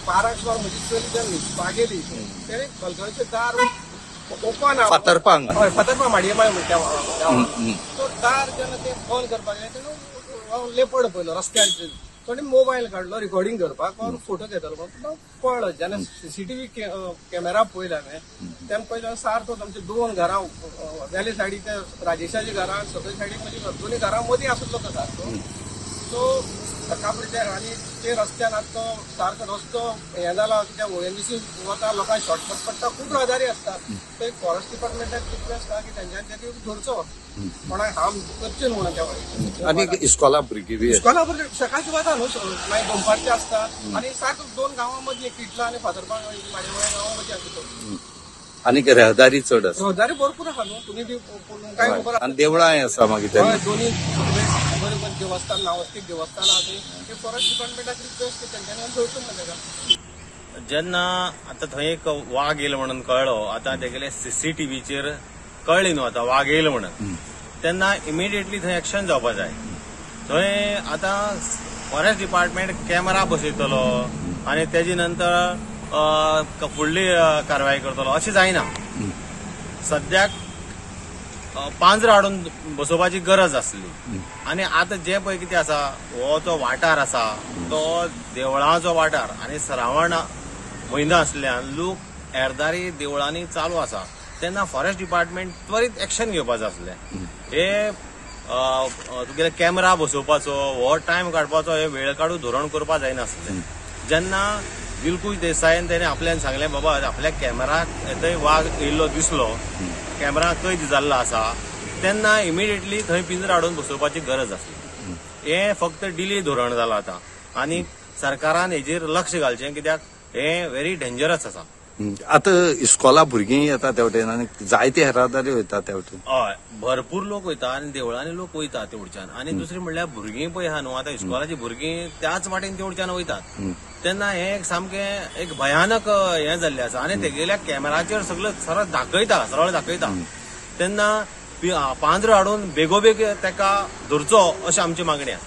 12 सुमार म्हजी चली जेन्ना पागेली तेणे कलकलचे दार ओपन फातर्पांक हय फातर्पा माडयेमाळे म्हणटा तो दार जेन्ना ते बंद करपाक गेले तेन्ना लेपड पयलो रस्त्यार कोणी मोबायल काडलो रिकॉर्डिंग करपाक और फोटो घेतलो म्हणून पळलो जेन्ना सीसीटीव्ही कॅमेरा पळयला हांवें तेन्ना पळयलो सारको आमचे 2 घरां वेले सायडीक राजेशाची घरां सकयल सायडीक म्हणजे दोन्ही घरां मदीं आसलो तो सारको सो सकाळचे आणि ते रस्त्यान आता तो सारको रस्तो हे जाला कित्याक ओएनजीसी वता लोकांक शॉर्टकट पडटा खूब रहदारी असतात ते फॉरेस्ट डिपार्टमेंटाक रिक्वेस्ट आहा की तेंच्यांनी ते धरचो कोणाक हार्म करचे न्हू त्या वेळी आणि इस्कॉला भुरगीं बी इस्कॉला भुरगीं सकाळची वता न्हू मागीर दनपारचे असतात आणि सारको 2 गांवां मदीं किटला आणि फातर्पा माडयेमाळे गांवां मदीं आसा तो आणि रहदारी चड आसा रहदारी भरपूर आहा न्हू तुमी बी काय खबर आणि देवळांय आसा मागीर दोन्ही बरोबर देवस्थान नावस्तिक देवस्थान आहा ते फॉरेस्ट डिपार्टमेंटाक रिक्वेस्ट की तेंच्यांनी धरचो ना तेका जेन्ना आता थंय एक वाघ येयलो म्हणून कळलो आता तेगेले सीसीटीव्हीचेर कळ्ळी न्हू आता वाघ येयलो म्हणून तेन्ना इमिडिएटली थंय एक्शन जावपाक जाय थंय आता फॉरेस्ट डिपार्टमेंट कॅमेरा बसयतलो आणि तेजे नंतर फुडली कारवाई करतलो अशें जायना सद्याक पांजरो हाडून बसोवपाची गरज आसली आणि आता जे पळय कितें आसा हो जो वाठार आसा तो देवळांचो वाठार आणि सरावण म्हयनो आसल्यान लोक येरादारी देवळांनी चालू आसा तेन्ना फॉरेस्ट डिपार्टमेंट त्वरीत एक्शन घेवपाचो आसलें हे तुगेले कॅमेरा बसोवपाचो हो टायम काडपाचो हे वेळ काडून धोरण करपा जायनासलें जेन्ना दिलखुश देसाईन तेणे आपल्यान सांगलें बाबा आपल्या कॅमेराक थंय वाघ येयल्लो दिसलो कॅमेरा कैद जाल्लो आसा तेन्ना इमिडिएटली थंय पिंजरो हाडून बसोवपाची गरज आसली हे फक्त डिले धोरण जालां आतां आणि सरकारान हेजेर लक्ष घालचें कित्याक हे व्हेरी डेंजरस आसा आता इस्कॉला भुरगीं येता त्या वटेन आनी जायते येरादारी वयता त्या वटेन हय भरपूर लोक वयता आनी देवळांनी लोक वयता तेवडच्यान आनी दुसरी म्हणल्यार भुरगीं पळय आहा न्हू आतां इस्कॉलाची भुरगीं त्याच वाटेन तेवडच्यान वयतात तेन्ना हे एक सामकें एक भयानक हें जाल्लें आसा आनी तेगेल्या कॅमेराचेर सगळं सरळ दाखयता तेन्ना पांजरो हाडून बेगोबेग तेका धरचो अशी आमची मागणी आसा